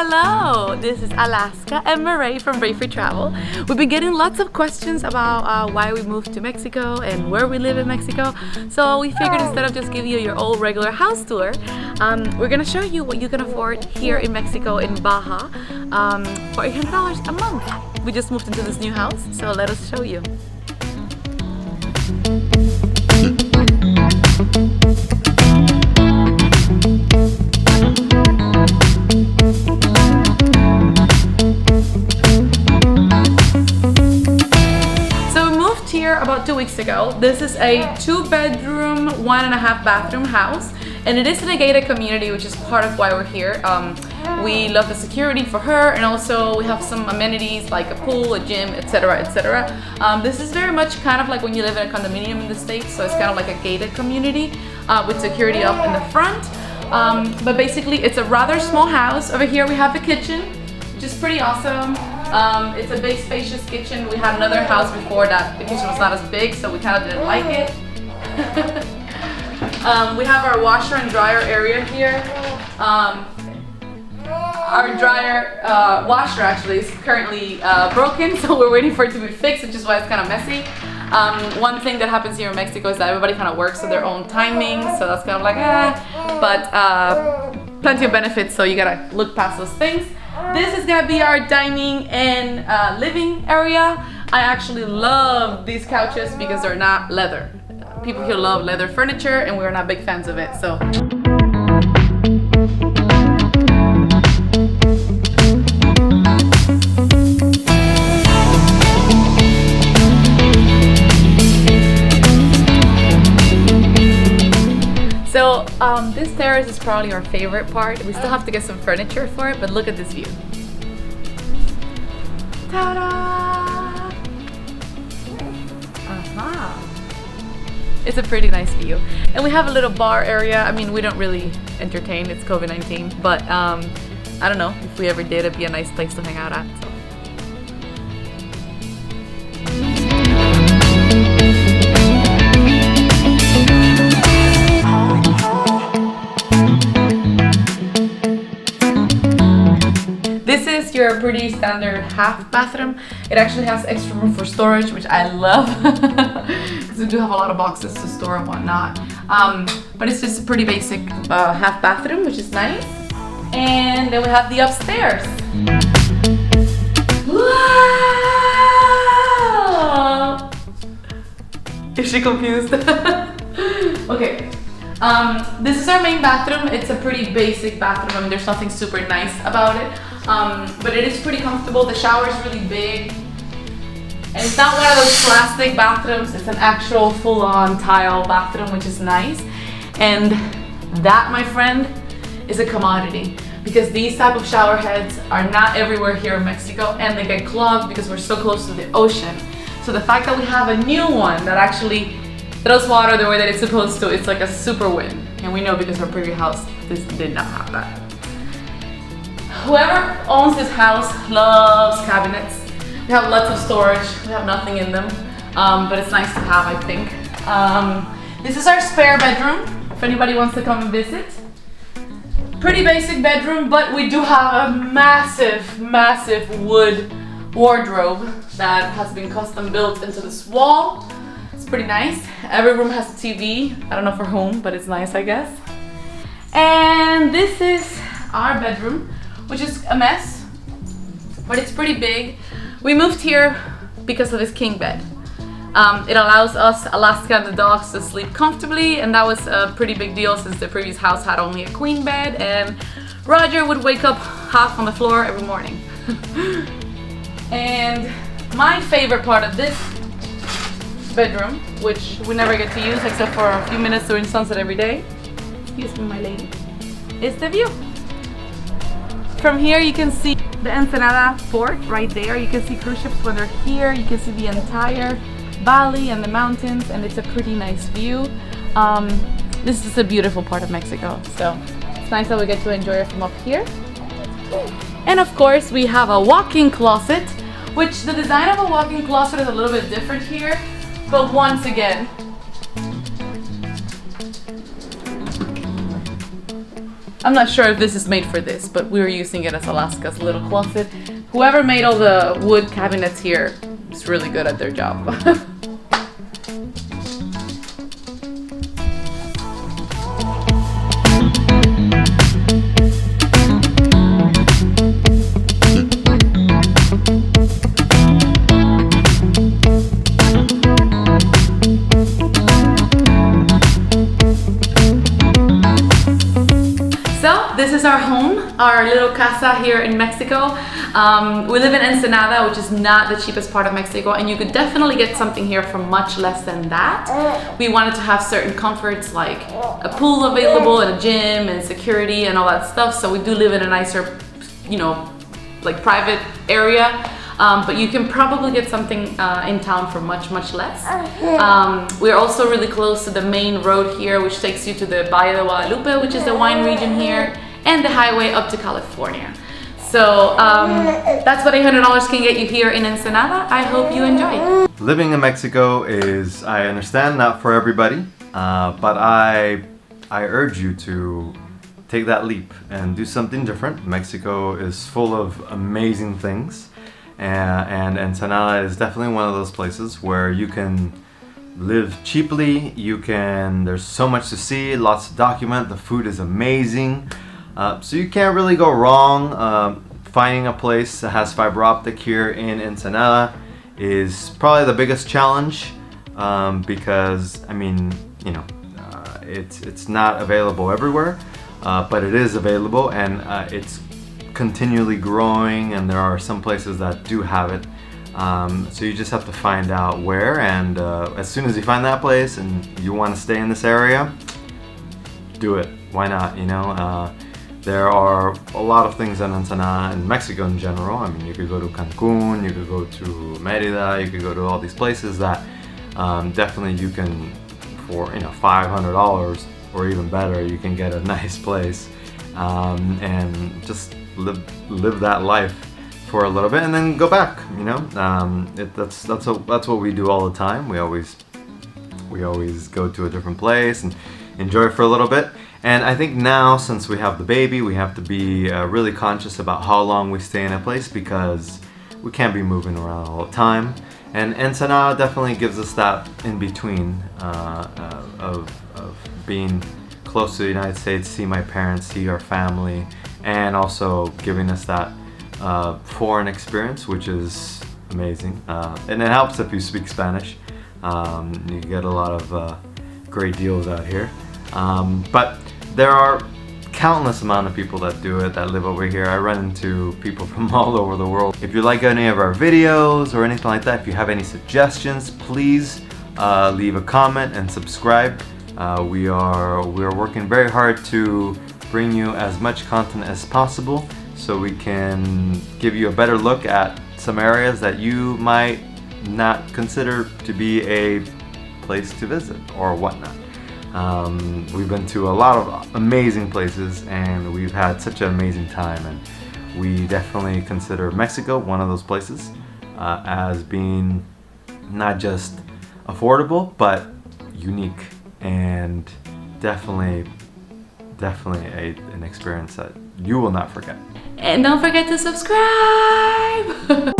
Hello, this is Alaska and Marae from Brave for Travel. We've been getting lots of questions about why we moved to Mexico and where we live in Mexico. So we figured instead of just giving you your old regular house tour, we're gonna show you what you can afford here in Mexico in Baja for $800 a month. We just moved into this new house, so let us show you. About 2 weeks ago. This is a 2-bedroom, 1.5 bathroom house, and it is in a gated community, which is part of why we're here. We love the security for her, and also we have some amenities like a pool, a gym, etc., etc. This is very much kind of like when you live in a condominium in the States, so it's kind of like a gated community with security up in the front. But basically it's a rather small house. Over here we have the kitchen, which is pretty awesome. It's a big spacious kitchen. We had another house before that the kitchen was not as big, so we kind of didn't like it. We have our washer and dryer area here. Our dryer washer actually is currently broken, so we're waiting for it to be fixed, which is why it's kind of messy. One thing that happens here in Mexico is that everybody kind of works at their own timing, so that's kind of like but plenty of benefits, so you gotta look past those things. This is gonna be our dining and living area. I actually love these couches because they're not leather. People here love leather furniture and we're not big fans of it, so. So this terrace is probably our favorite part. We still have to get some furniture for it, but look at this view. Ta-da! It's a pretty nice view. And we have a little bar area. I mean, we don't really entertain, it's COVID-19, but I don't know, if we ever did, it'd be a nice place to hang out at. So. This is your pretty standard half bathroom. It actually has extra room for storage, which I love because we do have a lot of boxes to store and whatnot. But it's just a pretty basic half bathroom, which is nice. And then we have the upstairs. Wow! Is she confused? Okay. This is our main bathroom. It's a pretty basic bathroom. I mean, there's nothing super nice about it. But it is pretty comfortable. The shower is really big. And it's not one of those plastic bathrooms. It's an actual full-on tile bathroom, which is nice. And that, my friend, is a commodity. Because these type of shower heads are not everywhere here in Mexico, and they get clogged because we're so close to the ocean. So the fact that we have a new one that actually throws water the way that it's supposed to, it's like a super win. And we know because our previous house did not have that. Whoever owns this house loves cabinets. We have lots of storage. We have nothing in them, but it's nice to have, I think. This is our spare bedroom, if anybody wants to come and visit. Pretty basic bedroom, but we do have a massive, massive wood wardrobe that has been custom built into this wall. It's pretty nice. Every room has a TV. I don't know for whom, but it's nice, I guess. And this is our bedroom, which is a mess, but it's pretty big. We moved here because of this king bed. It allows us, Alaska and the dogs, to sleep comfortably, and that was a pretty big deal since the previous house had only a queen bed, and Roger would wake up half on the floor every morning. And my favorite part of this bedroom, which we never get to use except for a few minutes during sunset every day, excuse me my lady, is the view. From here you can see the Ensenada port right there. You can see cruise ships when they're here. You can see the entire valley and the mountains, and it's a pretty nice view. This is a beautiful part of Mexico, so it's nice that we get to enjoy it from up here. And of course we have a walk-in closet, which the design of a walk-in closet is a little bit different here, but once again, I'm not sure if this is made for this, but we were using it as Alaska's little closet. Whoever made all the wood cabinets here is really good at their job. So this is our home, our little casa here in Mexico. We live in Ensenada, which is not the cheapest part of Mexico, and you could definitely get something here for much less than that. We wanted to have certain comforts like a pool available and a gym and security and all that stuff, so we do live in a nicer, you know, like private area. But you can probably get something in town for much, much less. We're also really close to the main road here, which takes you to the Valle de Guadalupe, which is the wine region here, and the highway up to California. So that's what $800 can get you here in Ensenada. I hope you enjoy. Living in Mexico is, I understand, not for everybody, but I urge you to take that leap and do something different. Mexico is full of amazing things. And Ensenada is definitely one of those places where you can live cheaply. There's so much to see, lots to document. The food is amazing, so you can't really go wrong. Finding a place that has fiber optic here in Ensenada is probably the biggest challenge, because I mean, you know, it's not available everywhere, but it is available, and it's continually growing, and there are some places that do have it, so you just have to find out where, and as soon as you find that place and you want to stay in this area, do it. Why not? You know, there are a lot of things in Ensenada and Mexico in general. I mean, you could go to Cancun, you could go to Merida, you could go to all these places that definitely you can, for, you know, $500 or even better, you can get a nice place, and just live that life for a little bit and then go back, you know. That's what we do all the time. We always go to a different place and enjoy it for a little bit. And I think now, since we have the baby, we have to be really conscious about how long we stay in a place, because we can't be moving around all the time. And Ensenada definitely gives us that in between, of being close to the United States, see my parents, see our family, and also giving us that foreign experience, which is amazing. And it helps if you speak Spanish. You get a lot of great deals out here. But there are countless amount of people that do it, that live over here. I run into people from all over the world. If you like any of our videos or anything like that, if you have any suggestions, please leave a comment and subscribe. We are working very hard to bring you as much content as possible, so we can give you a better look at some areas that you might not consider to be a place to visit or whatnot. We've been to a lot of amazing places, and we've had such an amazing time, and we definitely consider Mexico one of those places, as being not just affordable but unique, and definitely an experience that you will not forget. And don't forget to subscribe!